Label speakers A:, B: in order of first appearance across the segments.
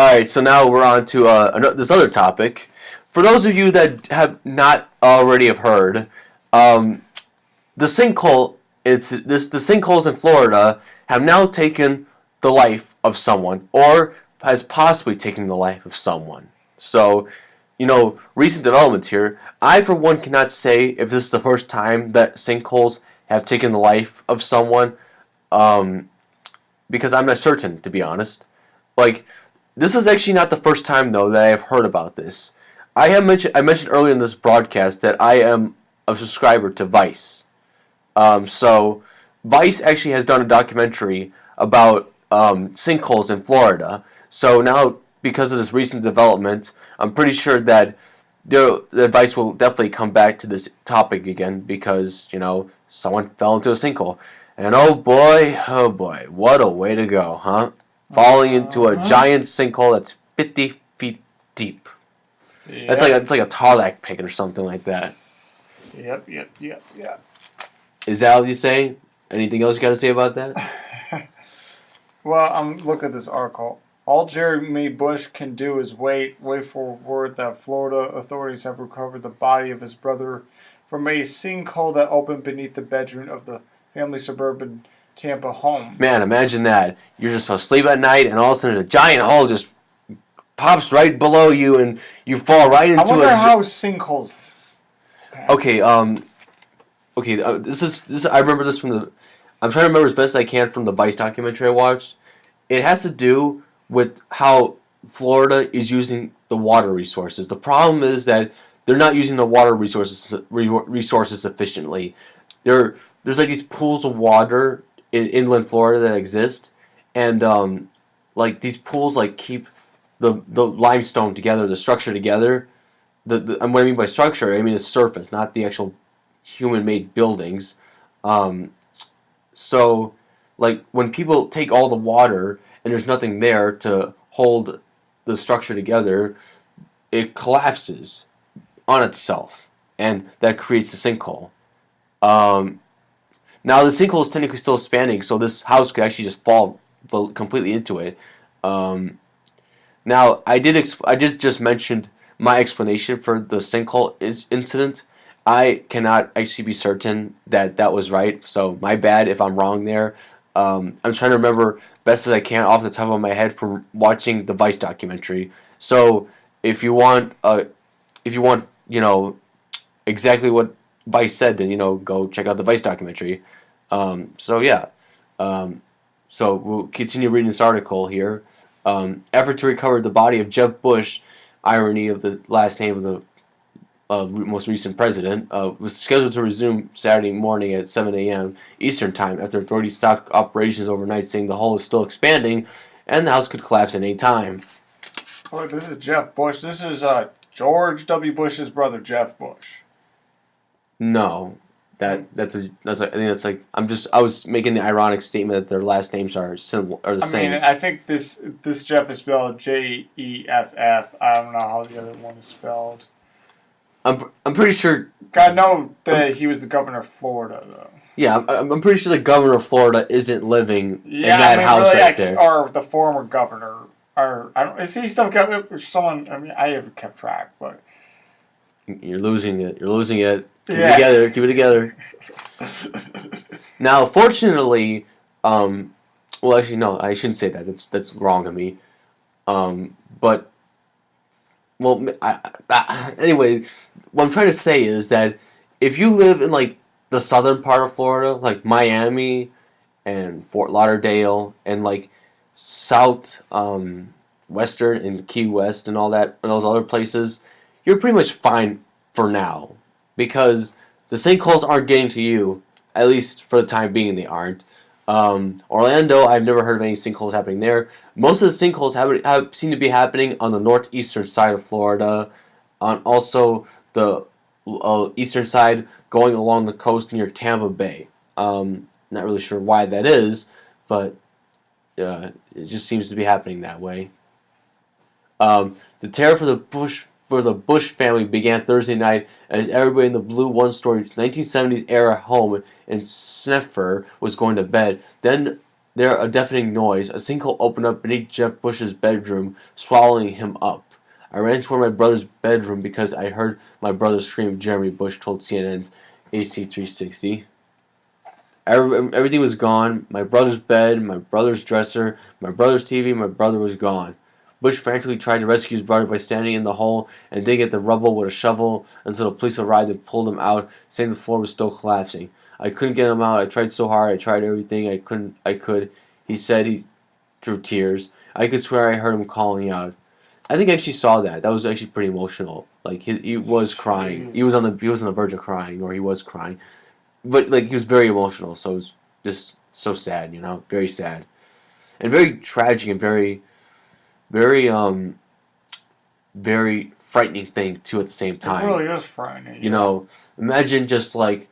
A: Alright, so now we're on to this other topic. For those of you that have not already have heard, the sinkhole the sinkholes in Florida have now taken the life of someone, or has possibly taken the life of someone. So, recent developments here. I, for one, cannot say if this is the first time that sinkholes have taken the life of someone, because I'm not certain, to be honest. Like, this is actually not the first time, though, that I have heard about this. I mentioned earlier in this broadcast that I am a subscriber to Vice. So Vice actually has done a documentary about sinkholes in Florida. So now, because of this recent development, I'm pretty sure that the Vice will definitely come back to this topic again because, someone fell into a sinkhole. And oh boy, what a way to go, huh? Falling into a giant sinkhole that's 50 feet deep.
B: Yeah.
A: It's like a tarlac pit or something like that.
B: Yep.
A: Is that what you say? Anything else you got to say about that?
B: Well, I'm looking at this article. All Jeremy Bush can do is wait for word that Florida authorities have recovered the body of his brother from a sinkhole that opened beneath the bedroom of the family's suburban Tampa home.
A: Man, imagine that. You're just asleep at night, and all of a sudden a giant hole just pops right below you, and you fall right into it.
B: I wonder how sinkholes.
A: Okay, this is. I remember this from the. I'm trying to remember as best as I can from the Vice documentary I watched. It has to do with how Florida is using the water resources. The problem is that they're not using the water resources sufficiently. There's like these pools of water in inland Florida that exist, and like these pools like keep the limestone together, the structure together. And what I mean by structure, I mean the surface, not the actual human-made buildings. So, like when people take all the water and there's nothing there to hold the structure together, it collapses on itself, and that creates a sinkhole. Now the sinkhole is technically still expanding, so this house could actually just fall completely into it. Now I just mentioned my explanation for the sinkhole incident. I cannot actually be certain that that was right, so my bad if I'm wrong there. I'm trying to remember best as I can off the top of my head from watching the Vice documentary. So if you want, exactly what Vice said, then go check out the Vice documentary. So we'll continue reading this article here. Effort to recover the body of Jeb Bush, irony of the last name of the most recent president, was scheduled to resume Saturday morning at 7 a.m. Eastern Time after authorities stopped operations overnight, saying the hole is still expanding and the house could collapse at any time.
B: Oh, this is Jeff Bush. This is George W. Bush's brother, Jeff Bush.
A: No, I think that's like I was making the ironic statement that their last names are the same.
B: I mean, I think this Jeff is spelled Jeff. I don't know how the other one is spelled.
A: I'm pretty sure.
B: I know that he was the governor of Florida, though.
A: Yeah, I'm pretty sure the governor of Florida isn't living in that house
B: really,
A: right there.
B: Or the former governor, or I don't. Is he still kept someone? I mean, I haven't kept track, but
A: you're losing it. Keep it together. Now, fortunately, well, actually, no, I shouldn't say that. That's wrong of me. But. Well, anyway, what I'm trying to say is that if you live in like the southern part of Florida, like Miami and Fort Lauderdale and like south western and Key West and all that and those other places, you're pretty much fine for now because the sinkholes aren't getting to you, at least for the time being. They aren't. Orlando, I've never heard of any sinkholes happening there. Most of the sinkholes seem to be happening on the northeastern side of Florida, on also the eastern side going along the coast near Tampa Bay. Not really sure why that is, but it just seems to be happening that way. The terror for the Bush family began Thursday night as everybody in the blue one-story 1970s era home in Sneffer was going to bed. Then there a deafening noise. A sinkhole opened up beneath Jeff Bush's bedroom, swallowing him up. I ran toward my brother's bedroom because I heard my brother scream, Jeremy Bush told CNN's AC360. Everything was gone. My brother's bed, my brother's dresser, my brother's TV, my brother was gone. Bush frantically tried to rescue his brother by standing in the hole and digging at the rubble with a shovel until the police arrived and pulled him out, saying the floor was still collapsing. I couldn't get him out. I tried so hard. I tried everything I could. He said he through tears. I could swear I heard him calling out. I think I actually saw that. That was actually pretty emotional. Like he was crying.
B: Jeez.
A: He was on the verge of crying, or he was crying. But like he was very emotional, so it was just so sad, very sad, and very tragic, and very very frightening thing too at the same time.
B: It really is frightening.
A: Imagine just like,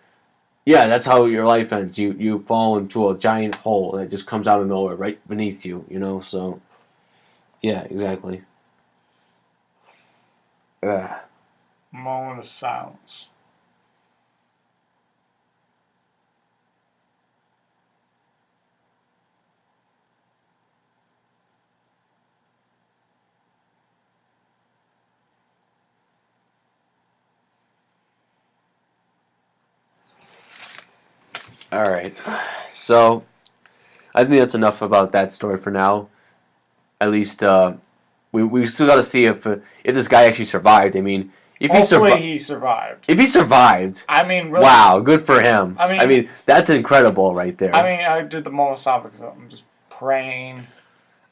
A: yeah, that's how your life ends. You fall into a giant hole that just comes out of nowhere right beneath you. So yeah, exactly.
B: Moment of silence.
A: All right, so I think that's enough about that story for now. At least we still got to see if this guy actually survived. I mean, if
B: Hopefully he survived.
A: if he survived,
B: I mean, really.
A: wow, good for him.
B: I mean,
A: that's incredible right there.
B: I mean, I did the moment of silence because I'm just praying.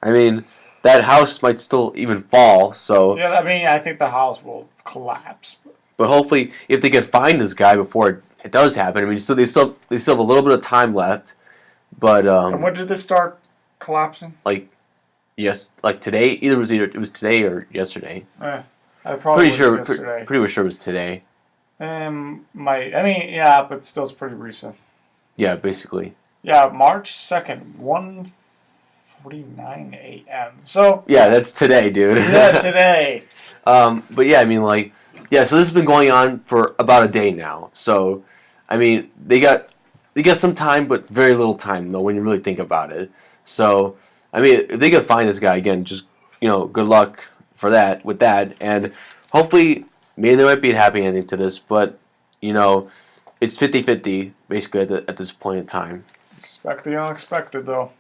A: I mean, that house might still even fall. So
B: Yeah, I mean, I think the house will collapse.
A: but hopefully, if they can find this guy before it does happen, I mean, they still have a little bit of time left. But
B: And when did this start collapsing?
A: like today, it was today or yesterday.
B: I probably
A: Pretty sure,
B: yesterday.
A: pretty sure it was today.
B: I mean, yeah, but still, it's pretty recent.
A: Yeah, basically.
B: Yeah, March 2nd, 1:49 a.m. So
A: Yeah, that's today, dude.
B: yeah, today.
A: But yeah, I mean, like, yeah. So this has been going on for about a day now. So, I mean, they got some time, but very little time though when you really think about it. So, I mean, if they could find this guy again, just good luck for that with that, and hopefully maybe there might be a happy ending to this. But it's 50-50 basically at this point in time.
B: Expect the unexpected, though.